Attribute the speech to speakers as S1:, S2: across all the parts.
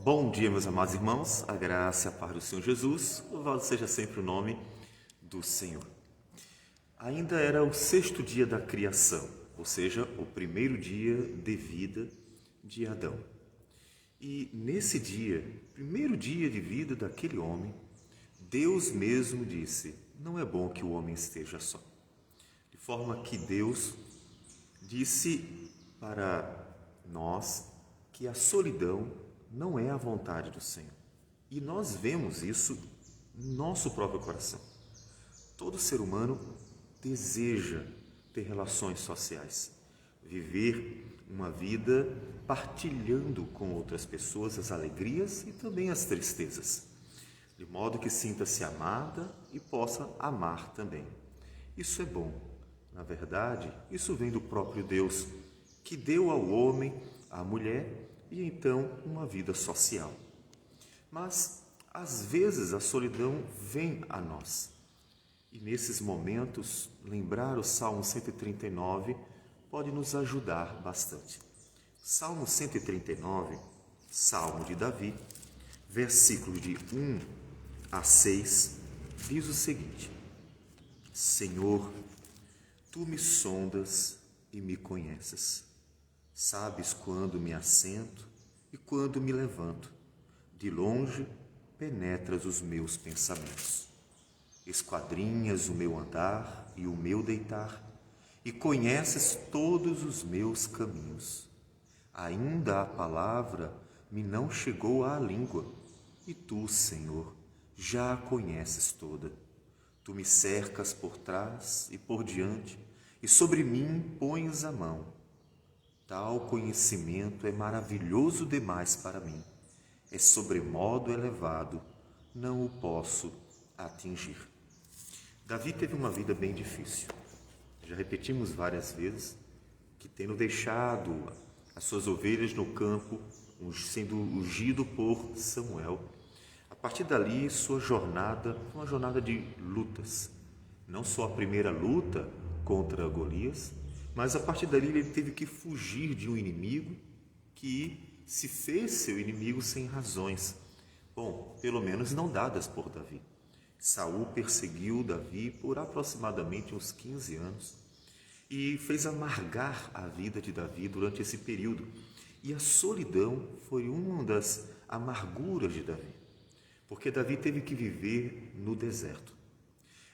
S1: Bom dia, meus amados irmãos, a graça e a paz do Senhor Jesus, louvado seja sempre o nome do Senhor. Ainda era o sexto dia da criação, ou seja, o primeiro dia de vida de Adão. E nesse dia, primeiro dia de vida daquele homem, Deus mesmo disse: não é bom que o homem esteja só. De forma que Deus disse para nós que a solidão não é a vontade do Senhor. E nós vemos isso no nosso próprio coração. Todo ser humano deseja ter relações sociais, viver uma vida partilhando com outras pessoas as alegrias e também as tristezas, de modo que sinta-se amada e possa amar também. Isso é bom. Na verdade, isso vem do próprio Deus, que deu ao homem, à mulher, e então uma vida social. Mas, às vezes, a solidão vem a nós. E nesses momentos, lembrar o Salmo 139 pode nos ajudar bastante. Salmo 139, Salmo de Davi, versículos de 1 a 6, diz o seguinte: Senhor, Tu me sondas e me conheces. Sabes quando me assento e quando me levanto. De longe penetras os meus pensamentos. Esquadrinhas o meu andar e o meu deitar, e conheces todos os meus caminhos. Ainda a palavra me não chegou à língua, e tu, Senhor, já a conheces toda. Tu me cercas por trás e por diante, e sobre mim pões a mão. Tal conhecimento é maravilhoso demais para mim. É sobremodo elevado, não o posso atingir. Davi teve uma vida bem difícil. Já repetimos várias vezes que, tendo deixado as suas ovelhas no campo, sendo ungido por Samuel, a partir dali sua jornada foi uma jornada de lutas. Não só a primeira luta contra Golias, mas a partir dali ele teve que fugir de um inimigo que se fez seu inimigo sem razões. Bom, pelo menos não dadas por Davi. Saul perseguiu Davi por aproximadamente uns 15 anos e fez amargar a vida de Davi durante esse período. E a solidão foi uma das amarguras de Davi, porque Davi teve que viver no deserto.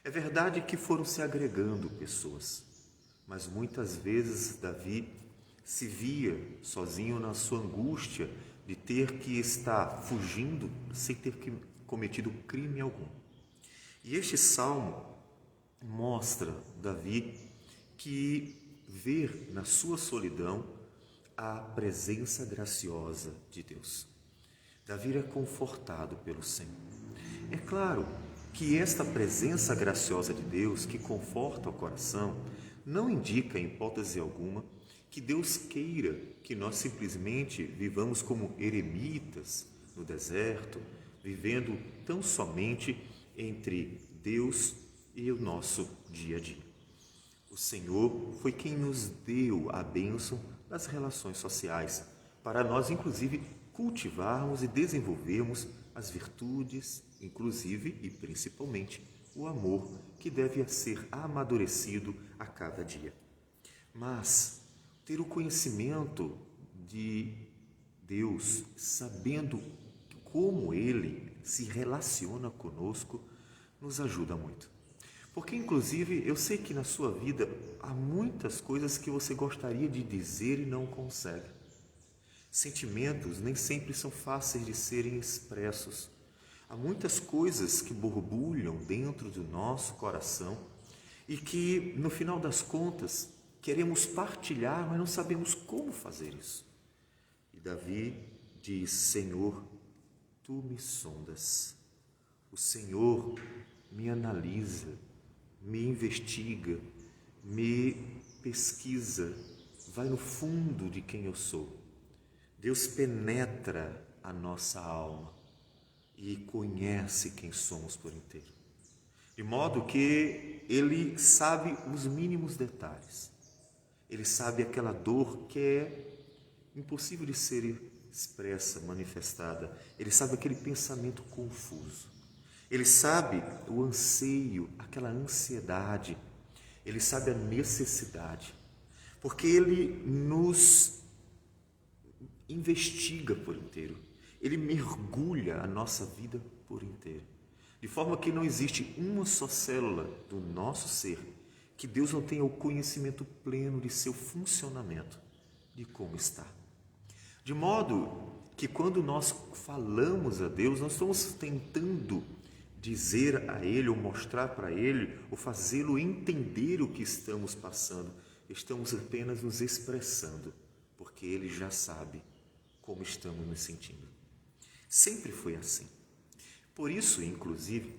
S1: É verdade que foram se agregando pessoas, mas muitas vezes Davi se via sozinho na sua angústia de ter que estar fugindo sem ter cometido crime algum. E este salmo mostra Davi que vê na sua solidão a presença graciosa de Deus. Davi é confortado pelo Senhor. É claro que esta presença graciosa de Deus, que conforta o coração, não indica, em hipótese alguma, que Deus queira que nós simplesmente vivamos como eremitas no deserto, vivendo tão somente entre Deus e o nosso dia a dia. O Senhor foi quem nos deu a bênção das relações sociais, para nós, inclusive, cultivarmos e desenvolvermos as virtudes, inclusive e principalmente o amor, que deve ser amadurecido a cada dia. Mas ter o conhecimento de Deus, sabendo como Ele se relaciona conosco, nos ajuda muito. Porque, inclusive, eu sei que na sua vida há muitas coisas que você gostaria de dizer e não consegue. Sentimentos nem sempre são fáceis de serem expressos. Há muitas coisas que borbulham dentro do nosso coração e que, no final das contas, queremos partilhar, mas não sabemos como fazer isso. E Davi diz: Senhor, Tu me sondas. O Senhor me analisa, me investiga, me pesquisa, vai no fundo de quem eu sou. Deus penetra a nossa alma e conhece quem somos por inteiro. De modo que Ele sabe os mínimos detalhes. Ele sabe aquela dor que é impossível de ser expressa, manifestada. Ele sabe aquele pensamento confuso. Ele sabe o anseio, aquela ansiedade. Ele sabe a necessidade. Porque Ele nos investiga por inteiro. Ele mergulha a nossa vida por inteiro. De forma que não existe uma só célula do nosso ser que Deus não tenha o conhecimento pleno de seu funcionamento, de como está. De modo que quando nós falamos a Deus, nós estamos tentando dizer a Ele, ou mostrar para Ele, ou fazê-lo entender o que estamos passando. Estamos apenas nos expressando, porque Ele já sabe como estamos nos sentindo. Sempre foi assim. Por isso, inclusive,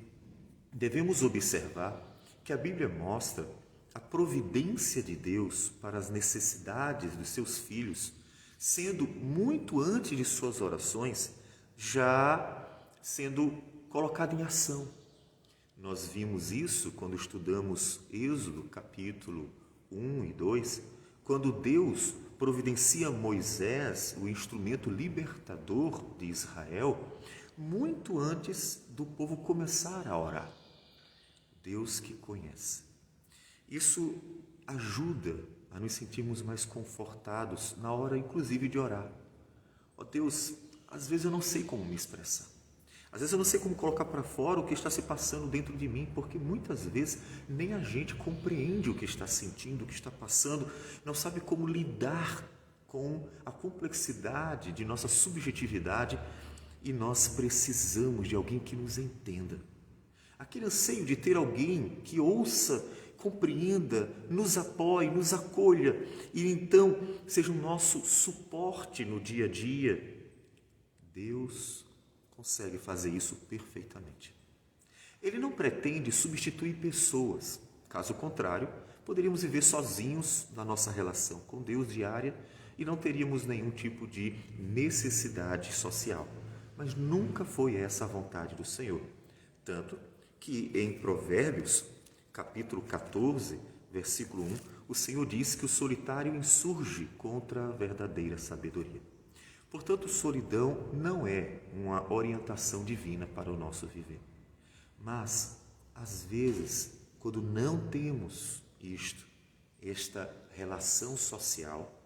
S1: devemos observar que a Bíblia mostra a providência de Deus para as necessidades dos seus filhos, sendo muito antes de suas orações, já sendo colocada em ação. Nós vimos isso quando estudamos Êxodo, capítulo 1 e 2, quando Deus providencia a Moisés o instrumento libertador de Israel, muito antes do povo começar a orar. Deus que conhece. Isso ajuda a nos sentirmos mais confortados na hora, inclusive, de orar. Ó Deus, às vezes eu não sei como me expressar. Às vezes eu não sei como colocar para fora o que está se passando dentro de mim, porque muitas vezes nem a gente compreende o que está sentindo, o que está passando, não sabe como lidar com a complexidade de nossa subjetividade, e nós precisamos de alguém que nos entenda. Aquele anseio de ter alguém que ouça, compreenda, nos apoie, nos acolha e então seja o nosso suporte no dia a dia. Deus consegue fazer isso perfeitamente. Ele não pretende substituir pessoas. Caso contrário, poderíamos viver sozinhos na nossa relação com Deus diária e não teríamos nenhum tipo de necessidade social. Mas nunca foi essa a vontade do Senhor. Tanto que em Provérbios, capítulo 14, versículo 1, o Senhor diz que o solitário insurge contra a verdadeira sabedoria. Portanto, solidão não é uma orientação divina para o nosso viver. Mas, às vezes, quando não temos esta relação social,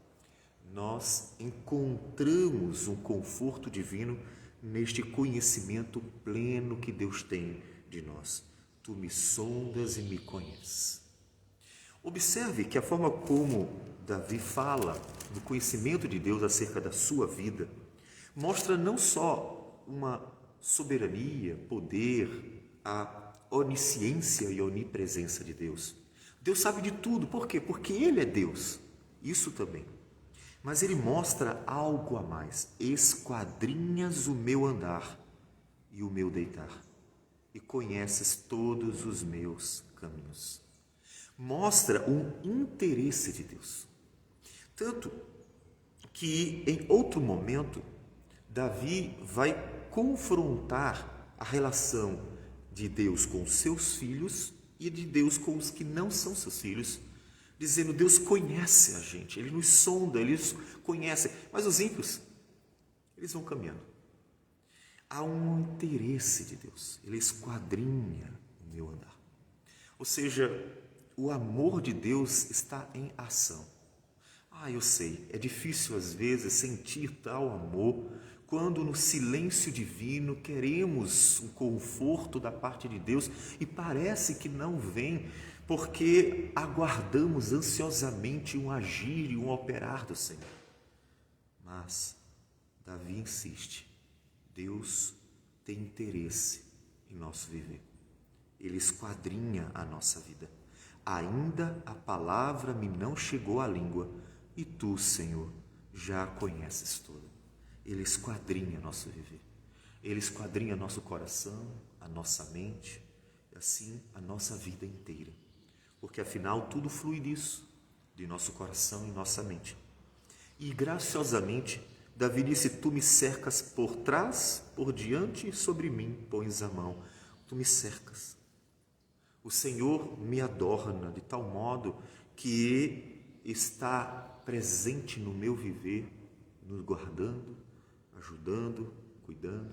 S1: nós encontramos um conforto divino neste conhecimento pleno que Deus tem de nós. Tu me sondas e me conheces. Observe que a forma como Davi fala do conhecimento de Deus acerca da sua vida mostra não só uma soberania, poder, a onisciência e a onipresença de Deus. Deus sabe de tudo. Por quê? Porque Ele é Deus. Isso também. Mas Ele mostra algo a mais. Esquadrinhas o meu andar e o meu deitar, e conheces todos os meus caminhos. Mostra um interesse de Deus. Tanto que em outro momento, Davi vai confrontar a relação de Deus com os seus filhos e de Deus com os que não são seus filhos, dizendo: Deus conhece a gente, Ele nos sonda, Ele nos conhece, mas os ímpios, eles vão caminhando. Há um interesse de Deus, Ele esquadrinha o meu andar. Ou seja, o amor de Deus está em ação. Eu sei, é difícil às vezes sentir tal amor quando no silêncio divino queremos um conforto da parte de Deus e parece que não vem porque aguardamos ansiosamente um agir e um operar do Senhor. Mas Davi insiste, Deus tem interesse em nosso viver. Ele esquadrinha a nossa vida. Ainda a palavra me não chegou à língua, e tu, Senhor, já a conheces toda. Ele esquadrinha nosso viver. Ele esquadrinha nosso coração, a nossa mente, e assim a nossa vida inteira. Porque afinal tudo flui disso, de nosso coração e nossa mente. E graciosamente, Davi disse: tu me cercas por trás, por diante, e sobre mim pões a mão. Tu me cercas. O Senhor me adorna de tal modo que está presente no meu viver, nos guardando, ajudando, cuidando.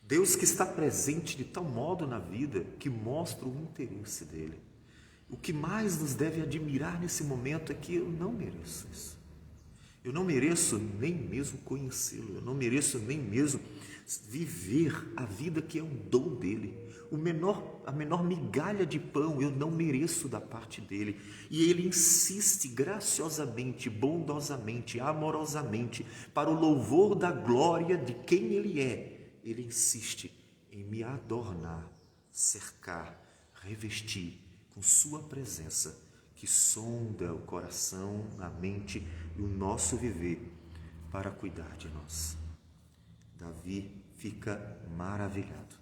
S1: Deus que está presente de tal modo na vida que mostra o interesse dele. O que mais nos deve admirar nesse momento é que eu não mereço isso. Eu não mereço nem mesmo conhecê-lo, eu não mereço nem mesmo viver a vida que é um dom dele. A menor migalha de pão eu não mereço da parte dele. E ele insiste graciosamente, bondosamente, amorosamente, para o louvor da glória de quem ele é. Ele insiste em me adornar, cercar, revestir com sua presença, que sonda o coração, a mente e o nosso viver para cuidar de nós. Davi fica maravilhado.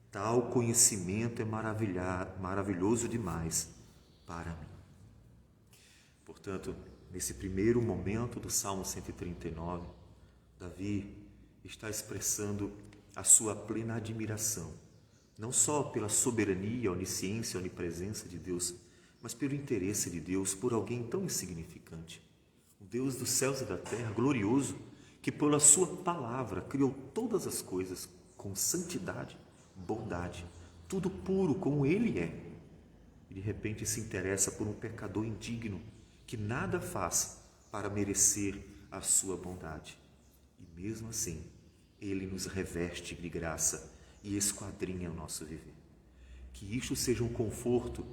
S1: Tal conhecimento é maravilhoso demais para mim. Portanto, nesse primeiro momento do Salmo 139, Davi está expressando a sua plena admiração, não só pela soberania, onisciência, onipresença de Deus, mas pelo interesse de Deus por alguém tão insignificante. O Deus dos céus e da terra, glorioso, que pela sua palavra criou todas as coisas com santidade, bondade, tudo puro como ele é. E de repente se interessa por um pecador indigno que nada faz para merecer a sua bondade. E mesmo assim, ele nos reveste de graça e esquadrinha o nosso viver. Que isto seja um conforto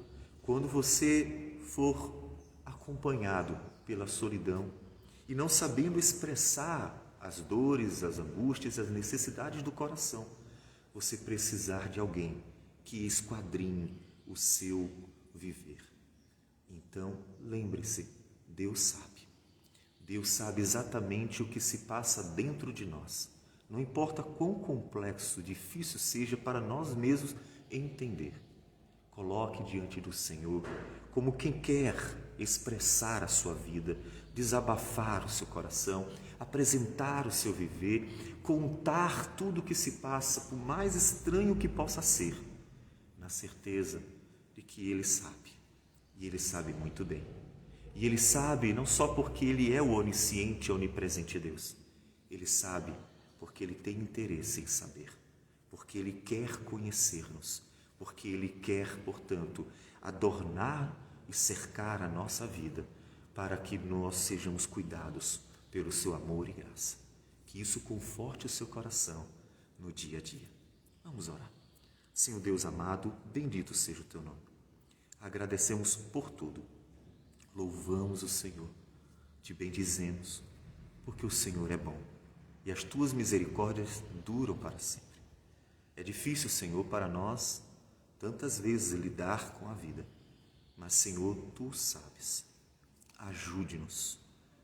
S1: quando você for acompanhado pela solidão e não sabendo expressar as dores, as angústias, as necessidades do coração, você precisar de alguém que esquadrinhe o seu viver. Então, lembre-se, Deus sabe. Deus sabe exatamente o que se passa dentro de nós. Não importa quão complexo, difícil seja para nós mesmos entender. Coloque diante do Senhor como quem quer expressar a sua vida, desabafar o seu coração, apresentar o seu viver, contar tudo o que se passa, por mais estranho que possa ser, na certeza de que Ele sabe, e Ele sabe muito bem. E Ele sabe não só porque Ele é o onisciente e onipresente Deus, Ele sabe porque Ele tem interesse em saber, porque Ele quer conhecer-nos, porque Ele quer, portanto, adornar e cercar a nossa vida para que nós sejamos cuidados pelo seu amor e graça. Que isso conforte o seu coração no dia a dia. Vamos orar. Senhor Deus amado, bendito seja o teu nome. Agradecemos por tudo. Louvamos o Senhor, te bendizemos, porque o Senhor é bom e as tuas misericórdias duram para sempre. É difícil, Senhor, para nós tantas vezes lidar com a vida, mas, Senhor, tu sabes. Ajude-nos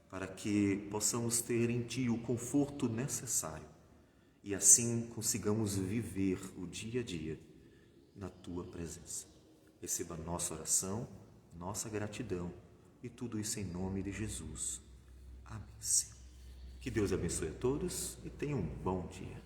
S1: para que possamos ter em ti o conforto necessário e assim consigamos viver o dia a dia na tua presença. Receba nossa oração, nossa gratidão e tudo isso em nome de Jesus. Amém. Que Deus abençoe a todos e tenham um bom dia.